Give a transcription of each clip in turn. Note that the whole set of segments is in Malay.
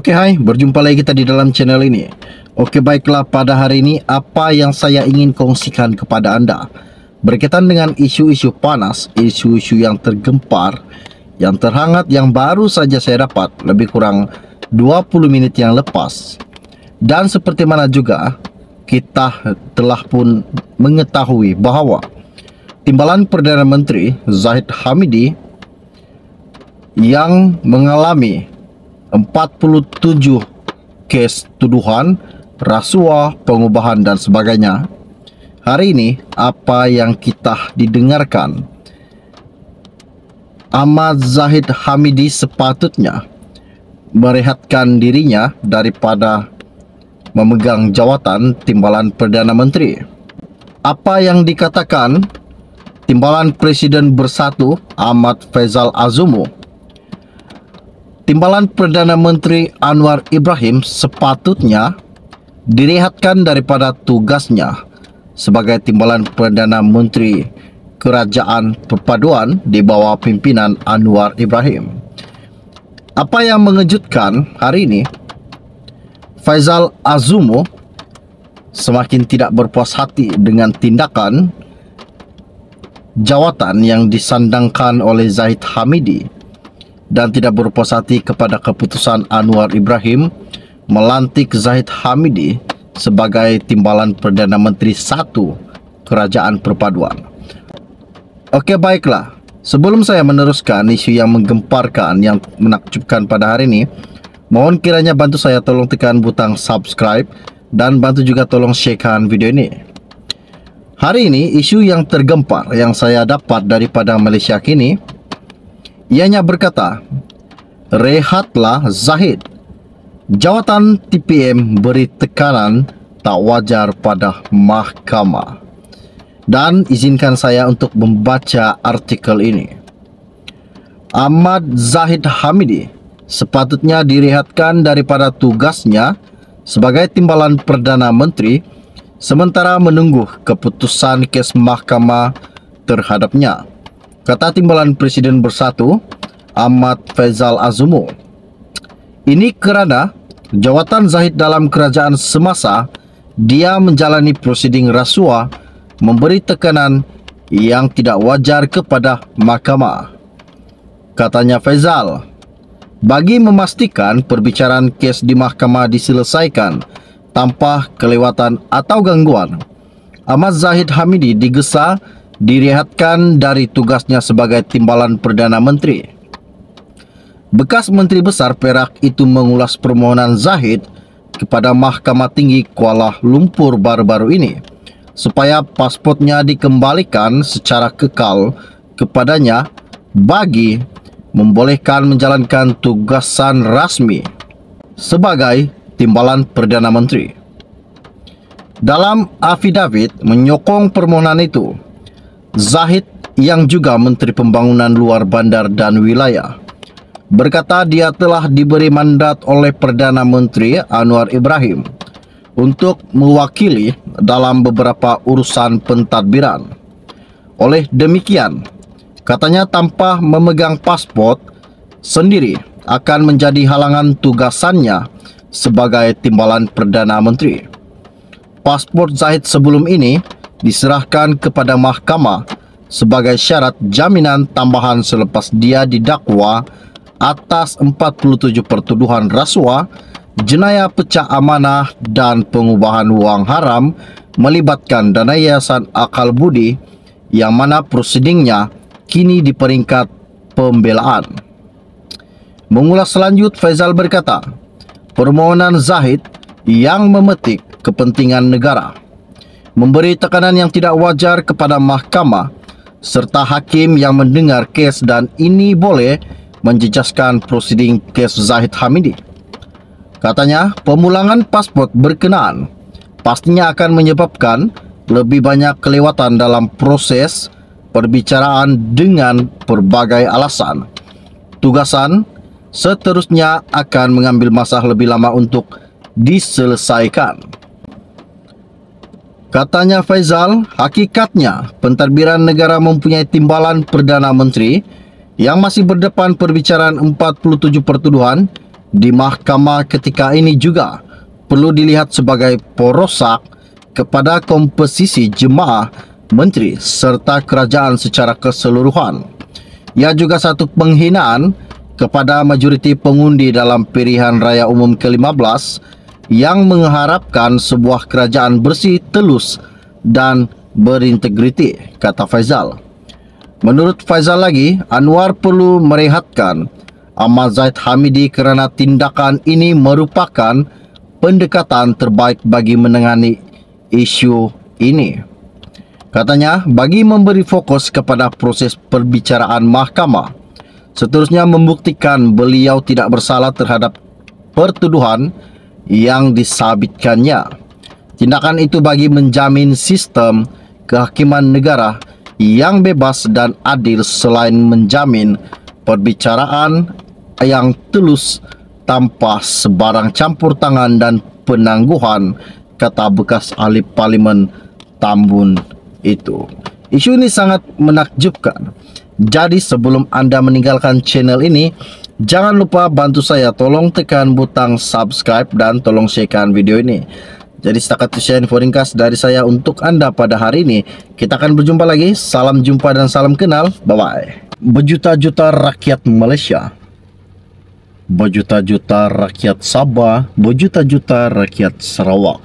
Oke, hai, berjumpa lagi kita di dalam channel ini. Oke, baiklah, pada hari ini apa yang saya ingin kongsikan kepada Anda berkaitan dengan isu-isu panas, isu-isu yang tergempar, yang terhangat, yang baru saja saya dapat lebih kurang 20 menit yang lepas. Dan seperti mana juga kita telah pun mengetahui bahawa Timbalan Perdana Menteri Zahid Hamidi yang mengalami 47 kes tuduhan rasuah, pengubahan dan sebagainya. Hari ini apa yang kita didengarkan, Ahmad Zahid Hamidi sepatutnya merehatkan dirinya daripada memegang jawatan Timbalan Perdana Menteri. Apa yang dikatakan Timbalan Presiden Bersatu Ahmad Faisal Azumu, Timbalan Perdana Menteri Anwar Ibrahim sepatutnya direhatkan daripada tugasnya sebagai Timbalan Perdana Menteri Kerajaan Perpaduan di bawah pimpinan Anwar Ibrahim. Apa yang mengejutkan hari ini, Faisal Azumu semakin tidak berpuas hati dengan tindakan jawatan yang disandangkan oleh Zahid Hamidi dan tidak berpuas hati kepada keputusan Anwar Ibrahim melantik Zahid Hamidi sebagai Timbalan Perdana Menteri 1 Kerajaan Perpaduan. Oke, baiklah. Sebelum saya meneruskan isu yang menggemparkan, yang menakjubkan pada hari ini, mohon kiranya bantu saya tolong tekan butang subscribe dan bantu juga tolong sharekan video ini. Hari ini isu yang tergempar yang saya dapat daripada Malaysia Kini, ianya berkata, rehatlah Zahid. Jawatan TPM beri tekanan tak wajar pada mahkamah. Dan izinkan saya untuk membaca artikel ini. Ahmad Zahid Hamidi sepatutnya direhatkan daripada tugasnya sebagai Timbalan Perdana Menteri sementara menunggu keputusan kes mahkamah terhadapnya, kata Timbalan Presiden Bersatu Ahmad Faisal Azumu. Ini kerana jawatan Zahid dalam kerajaan semasa dia menjalani prosiding rasuah memberi tekanan yang tidak wajar kepada mahkamah. Katanya Faisal, bagi memastikan perbicaraan kes di mahkamah diselesaikan tanpa kelewatan atau gangguan, Ahmad Zahid Hamidi digesa direhatkan dari tugasnya sebagai Timbalan Perdana Menteri. Bekas Menteri Besar Perak itu mengulas permohonan Zahid kepada Mahkamah Tinggi Kuala Lumpur baru-baru ini supaya pasportnya dikembalikan secara kekal kepadanya bagi membolehkan menjalankan tugasan rasmi sebagai Timbalan Perdana Menteri. Dalam afidavit menyokong permohonan itu, Zahid yang juga Menteri Pembangunan Luar Bandar dan Wilayah berkata dia telah diberi mandat oleh Perdana Menteri Anwar Ibrahim untuk mewakili dalam beberapa urusan pentadbiran. Oleh demikian, katanya tanpa memegang pasport sendiri akan menjadi halangan tugasannya sebagai Timbalan Perdana Menteri. Pasport Zahid sebelum ini diserahkan kepada mahkamah sebagai syarat jaminan tambahan selepas dia didakwa atas 47 pertuduhan rasuah, jenayah pecah amanah dan pengubahan wang haram melibatkan dana Yayasan Akal Budi yang mana prosidingnya kini di peringkat pembelaan. Mengulas selanjut, Faisal berkata, permohonan Zahid yang memetik kepentingan negara, memberi tekanan yang tidak wajar kepada mahkamah serta hakim yang mendengar kes dan ini boleh menjejaskan prosiding kes Zahid Hamidi. Katanya, pemulangan pasport berkenaan pastinya akan menyebabkan lebih banyak kelewatan dalam proses perbicaraan dengan berbagai alasan. Tugasan seterusnya akan mengambil masa lebih lama untuk diselesaikan. Katanya Faisal, hakikatnya pentadbiran negara mempunyai Timbalan Perdana Menteri yang masih berdepan perbicaraan 47 pertuduhan di mahkamah ketika ini juga perlu dilihat sebagai perosak kepada komposisi jemaah, menteri serta kerajaan secara keseluruhan. Ia juga satu penghinaan kepada majoriti pengundi dalam pilihan raya umum ke-15 yang mengharapkan sebuah kerajaan bersih, telus dan berintegriti, kata Faizal. Menurut Faizal lagi, Anwar perlu merehatkan Ahmad Zahid Hamidi kerana tindakan ini merupakan pendekatan terbaik bagi menangani isu ini. Katanya, bagi memberi fokus kepada proses perbicaraan mahkamah, seterusnya membuktikan beliau tidak bersalah terhadap pertuduhan yang disabitkannya. Tindakan itu bagi menjamin sistem kehakiman negara yang bebas dan adil selain menjamin perbicaraan yang telus tanpa sebarang campur tangan dan penangguhan, kata bekas ahli parlimen Tambun itu. Isu ini sangat menakjubkan. Jadi sebelum anda meninggalkan channel ini, jangan lupa bantu saya, tolong tekan butang subscribe dan tolong sharekan video ini. Jadi setakat itu share info ringkas dari saya untuk anda pada hari ini. Kita akan berjumpa lagi. Salam jumpa dan salam kenal. Bye-bye. Berjuta-juta rakyat Malaysia, berjuta-juta rakyat Sabah, berjuta-juta rakyat Sarawak,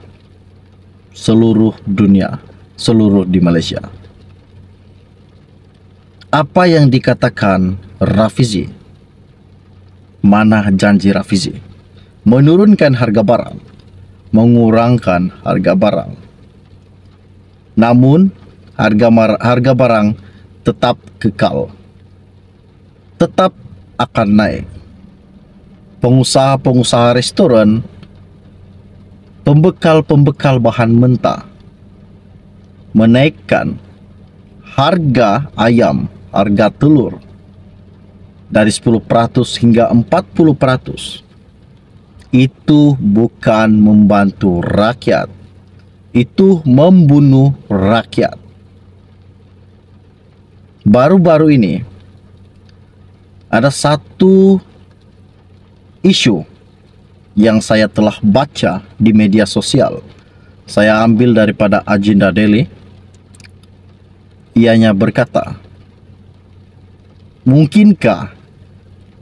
seluruh dunia, seluruh di Malaysia. Apa yang dikatakan Rafizi? Mana janji Rafizi? Menurunkan harga barang, mengurangkan harga barang. Namun harga barang tetap kekal, tetap akan naik. Pengusaha-pengusaha restoran, pembekal-pembekal bahan mentah menaikkan harga ayam, harga telur dari 10% hingga 40%. Itu bukan membantu rakyat, itu membunuh rakyat. Baru-baru ini ada satu isu yang saya telah baca di media sosial. Saya ambil daripada Agenda Daily. Ianya berkata, mungkinkah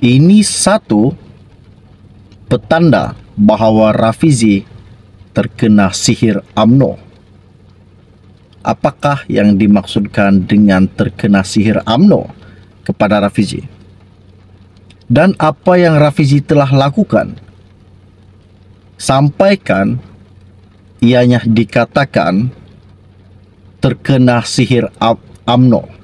ini satu petanda bahawa Rafizi terkena sihir UMNO? Apakah yang dimaksudkan dengan terkena sihir UMNO kepada Rafizi? Dan apa yang Rafizi telah lakukan? Sampaikan ianya dikatakan terkena sihir UMNO.